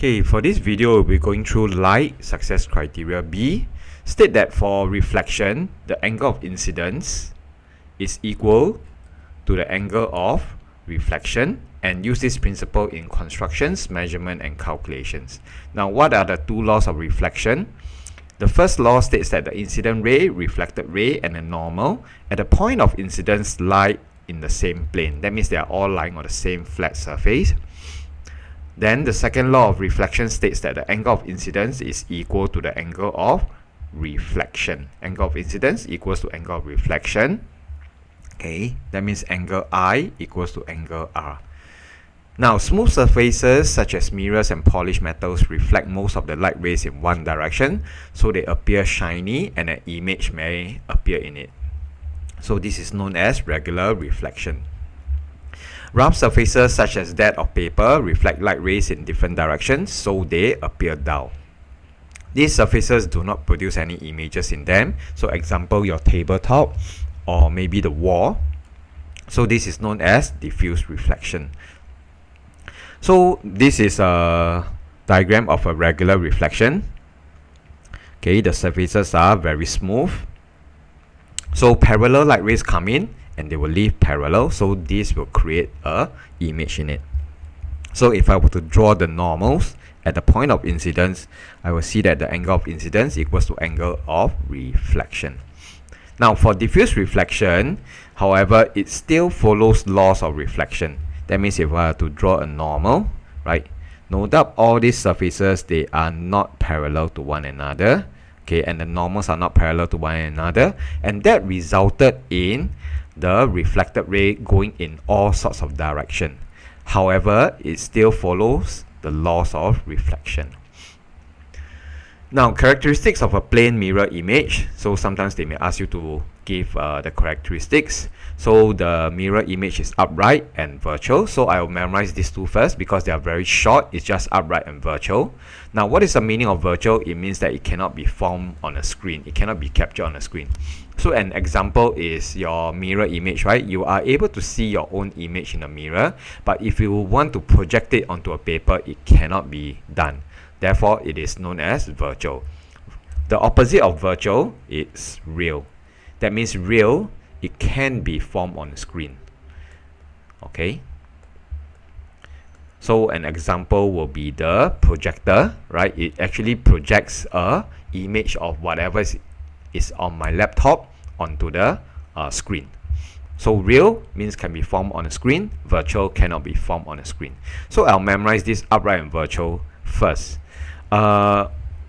Okay, for this video, we're going through light success criteria B. State that for reflection, the angle of incidence is equal to the angle of reflection, and use this principle in constructions, measurement, and calculations. Now, what are the two laws of reflection? The first law states that the incident ray, reflected ray, and the normal at the point of incidence lie in the same plane. That means they are all lying on the same flat surface. Then the second law of reflection states that the angle of incidence is equal to the angle of reflection. Angle of incidence equals to angle of reflection. Okay, that means angle I equals to angle R. Now, smooth surfaces such as mirrors and polished metals reflect most of the light rays in one direction, so they appear shiny and an image may appear in it. So this is known as regular reflection. Rough surfaces such as that of paper reflect light rays in different directions, so they appear dull. These surfaces do not produce any images in them. So example, your tabletop or maybe the wall. So this is known as diffuse reflection. So this is a diagram of a regular reflection. Okay, the surfaces are very smooth. So parallel light rays come in and they will leave parallel, so this will create a image in it. So if I were to draw the normals at the point of incidence, I will see that the angle of incidence equals to angle of reflection. Now for diffuse reflection, however, it still follows laws of reflection. That means if I were to draw a normal, right, no doubt all these surfaces, they are not parallel to one another. Okay, and the normals are not parallel to one another, and that resulted in the reflected ray going in all sorts of direction. However, it still follows the laws of reflection. Now, characteristics of a plane mirror image. So sometimes they may ask you to give the characteristics. So the mirror image is upright and virtual. So I will memorize these two first because they are very short. It's just upright and virtual. Now, what is the meaning of virtual? It means that it cannot be formed on a screen. It cannot be captured on a screen. So an example is your mirror image, right? You are able to see your own image in a mirror, but if you want to project it onto a paper, it cannot be done. Therefore, it is known as virtual. The opposite of virtual is real. That means real, it can be formed on a screen. Okay. So an example will be the projector, right? It actually projects a image of whatever is on my laptop onto the screen. So real means can be formed on a screen, virtual cannot be formed on a screen. So I'll memorize this upright and virtual first.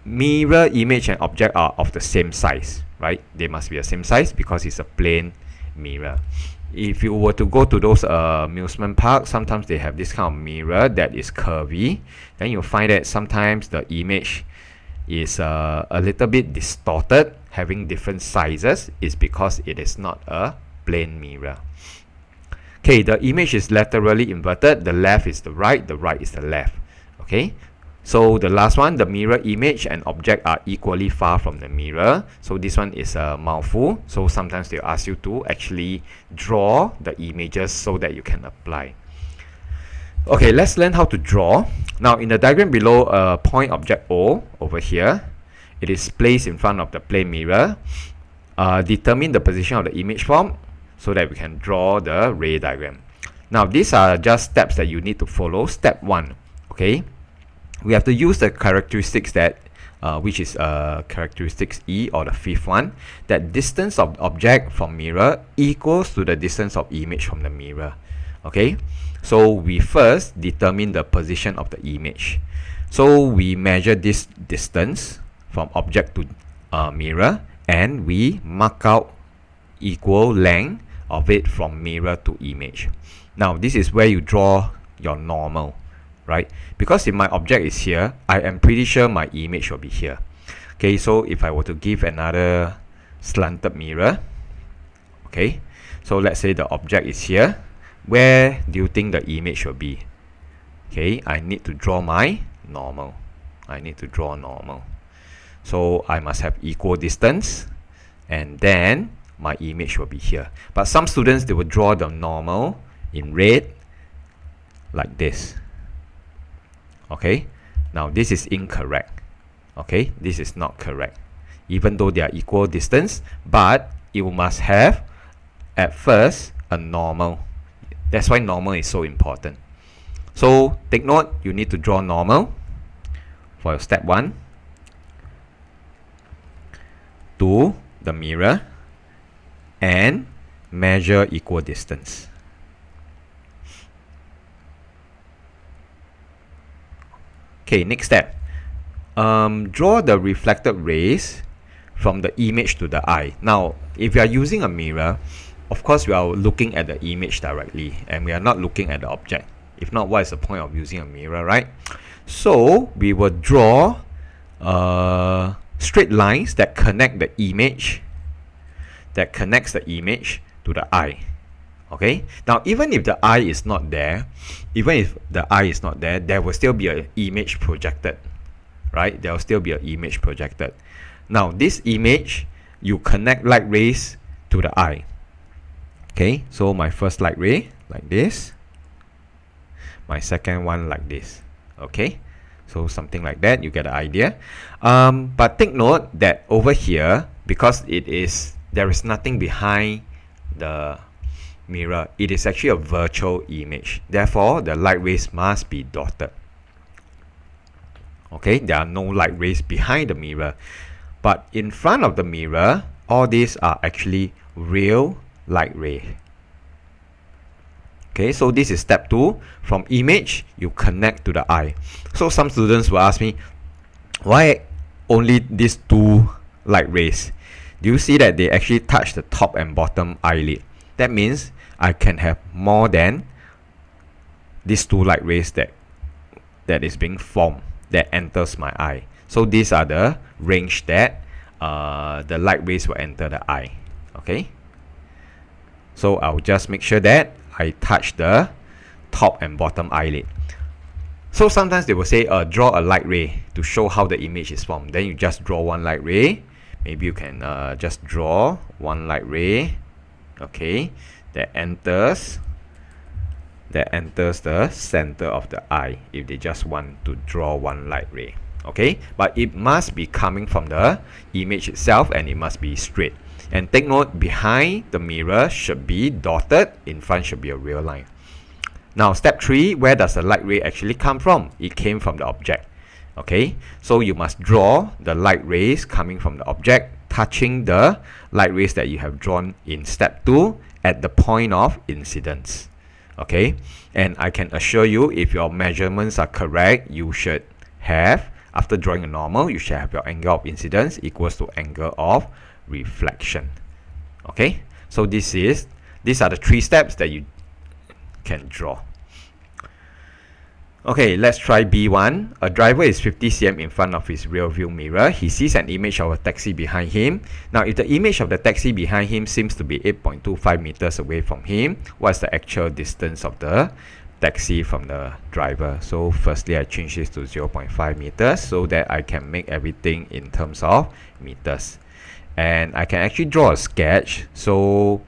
Mirror image and object are of the same size, right? They must be the same size because it's a plane mirror. If you were to go to those amusement parks, sometimes they have this kind of mirror that is curvy. Then you'll find that sometimes the image is a little bit distorted, having different sizes. Is because it is not a plane mirror. Okay, the image is laterally inverted. The left is the right is the left. Okay, so the last one, the mirror image and object are equally far from the mirror. So this one is a mouthful. So sometimes they'll ask you to actually draw the images so that you can apply. Okay, let's learn how to draw. Now in the diagram below, a point object O over here, it is placed in front of the plane mirror. Determine the position of the image form so that we can draw the ray diagram. Now these are just steps that you need to follow. Step 1, okay, we have to use the characteristics that which is characteristics E, or the fifth one, that distance of object from mirror equals to the distance of image from the mirror. Okay, so we first determine the position of the image. So we measure this distance from object to mirror, and we mark out equal length of it from mirror to image. Now this is where you draw your normal, right? Because if my object is here, I am pretty sure my image will be here. Okay, so if I were to give another slanted mirror, okay, so let's say the object is here, where do you think the image will be? Okay, I need to draw my normal. So I must have equal distance, and then my image will be here. But some students, they will draw the normal in red like this. Okay, Now this is incorrect. Okay, this is not correct. Even though they are equal distance, but you must have at first a normal. That's why normal is so important. So take note, you need to draw normal for step 1 to the mirror and measure equal distance. Okay, next step. Draw the reflected rays from the image to the eye. Now, if you are using a mirror, of course we are looking at the image directly and we are not looking at the object. If not, what is the point of using a mirror, right? So we will draw straight lines that connect the image, that connects the image to the eye. Okay, now even if the eye is not there, there will still be an image projected, right? There will still be an image projected. Now this image, you connect light rays to the eye. Okay, so my first light ray like this, my second one like this. Okay, so something like that, you get the idea. But take note that over here, because there is nothing behind the mirror, it is actually a virtual image. Therefore, the light rays must be dotted. Okay, there are no light rays behind the mirror. But in front of the mirror, all these are actually real light ray. Okay, so this is step 2. From image, you connect to the eye. So some students will ask me, why only these 2 light rays? Do you see that they actually touch the top and bottom eyelid? That means I can have more than these 2 light rays that is being formed, that enters my eye. So these are the range that the light rays will enter the eye. Okay, so I'll just make sure that I touch the top and bottom eyelid. So sometimes they will say, draw a light ray to show how the image is formed. Then you just draw one light ray. Maybe you can just draw one light ray, okay, that enters the center of the eye, if they just want to draw one light ray. Okay, but it must be coming from the image itself and it must be straight. And take note, behind the mirror should be dotted, in front should be a real line. Now step 3, where does the light ray actually come from? It came from the object. Okay, so you must draw the light rays coming from the object, touching the light rays that you have drawn in step 2 at the point of incidence. Okay, and I can assure you, if your measurements are correct, you should have, after drawing a normal, you should have your angle of incidence equals to angle of reflection. Okay, so these are the 3 steps that you can draw. Okay, let's try B1. A driver is 50 cm in front of his rear view mirror. He sees an image of a taxi behind him. Now, if the image of the taxi behind him seems to be 8.25 meters away from him, what's the actual distance of the taxi from the driver? So firstly, I change this to 0.5 meters so that I can make everything in terms of meters. And I can actually draw a sketch. So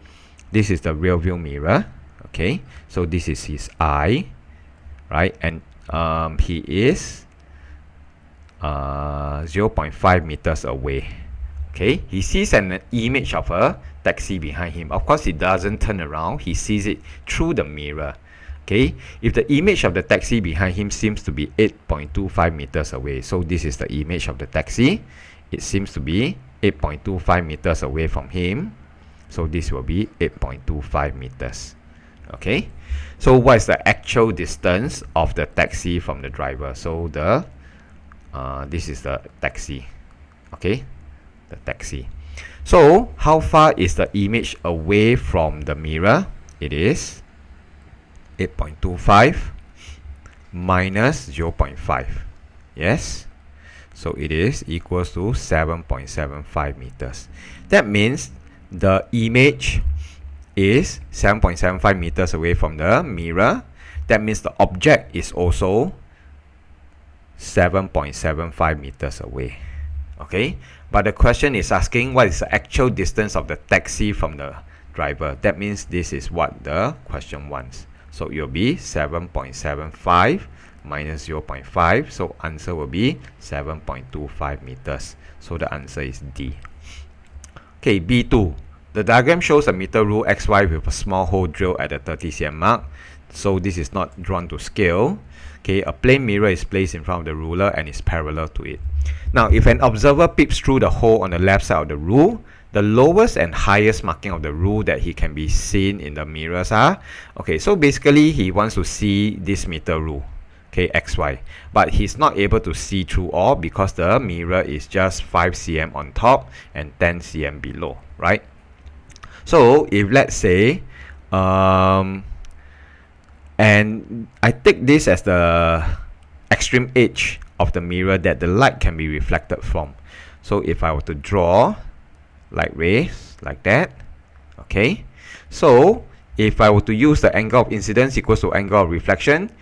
this is the rear view mirror. Okay, so this is his eye, right? And he is 0.5 meters away. Okay, he sees an image of a taxi behind him. Of course, he doesn't turn around. He sees it through the mirror. Okay, if the image of the taxi behind him seems to be 8.25 meters away, so this is the image of the taxi. It seems to be 8.25 meters away from him. So this will be 8.25 meters. Okay, so what is the actual distance of the taxi from the driver? So this is the taxi. Okay, the taxi. So how far is the image away from the mirror? It is 8.25 minus 0.5. Yes, so it is equals to 7.75 meters. That means the image is 7.75 meters away from the mirror. That means the object is also 7.75 meters away. Okay, but the question is asking what is the actual distance of the taxi from the driver. That means this is what the question wants. So it will be 7.75 minus 0.5. So answer will be 7.25 meters. So the answer is D. Okay, B2. The diagram shows a meter rule XY with a small hole drilled at the 30 cm mark. So this is not drawn to scale. Okay, a plane mirror is placed in front of the ruler and is parallel to it. Now, if an observer peeps through the hole on the left side of the rule, the lowest and highest marking of the rule that he can be seen in the mirrors are, okay, so basically he wants to see this meter rule, okay, XY, but he's not able to see through all because the mirror is just 5 cm on top and 10 cm below, right? So if let's say, and I take this as the extreme edge of the mirror that the light can be reflected from. So if I were to draw light rays like that, okay, so if I were to use the angle of incidence equals to angle of reflection,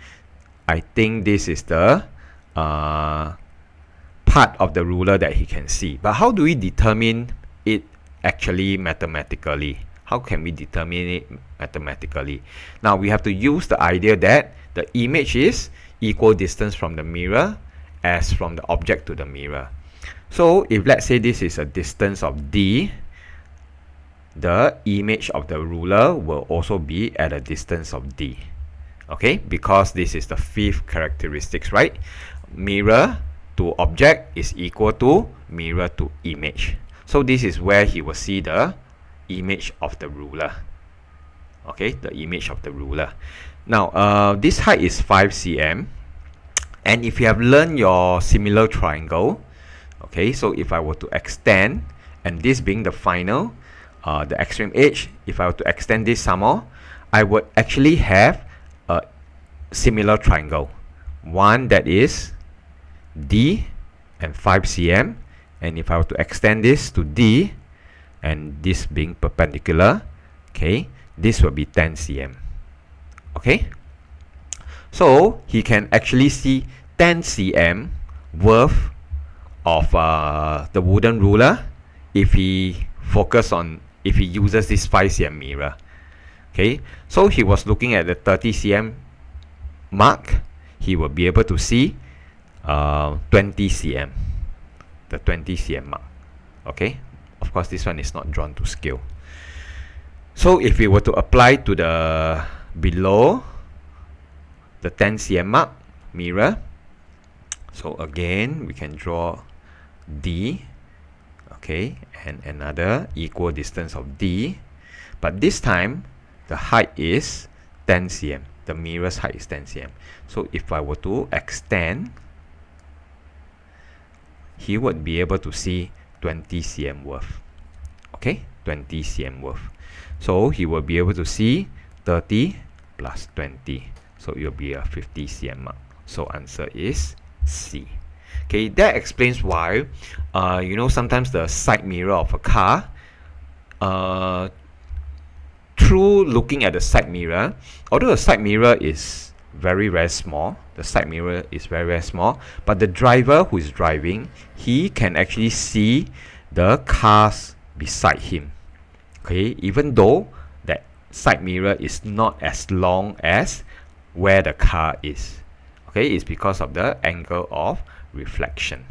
I think this is the part of the ruler that he can see. But how do we determine it actually mathematically? How can we determine it mathematically? Now we have to use the idea that the image is equal distance from the mirror as from the object to the mirror. So if let's say this is a distance of D, the image of the ruler will also be at a distance of D. Okay, because this is the fifth characteristics, right? Mirror to object is equal to mirror to image. So this is where he will see the image of the ruler. Okay, the image of the ruler. Now, this height is 5 cm. And if you have learned your similar triangle, okay, so if I were to extend, and this being the final, the extreme edge, if I were to extend this some more, I would actually have a similar triangle. One that is D and 5 cm. And if I were to extend this to D, and this being perpendicular, okay, this will be 10 cm. Okay, so he can actually see 10 cm worth of the wooden ruler if he uses this 5 cm mirror. Okay, so he was looking at the 30 cm mark, he will be able to see 20 cm, the 20 cm mark. Okay, of course this one is not drawn to scale. So if we were to apply to the below the 10 cm mark mirror, so again we can draw D, okay, and another equal distance of D, but this time the height is 10 cm. The mirror's height is 10 cm. So if I were to extend, he would be able to see 20 cm worth. Okay, 20 cm worth. So he will be able to see 30 plus 20. So it will be a 50 cm mark. So answer is C. Okay, that explains why, sometimes the side mirror of a car, through looking at the side mirror, although the side mirror is very, very small, but the driver who is driving, he can actually see the cars beside him. Okay, even though that side mirror is not as long as where the car is. Okay, it's because of the angle of reflection.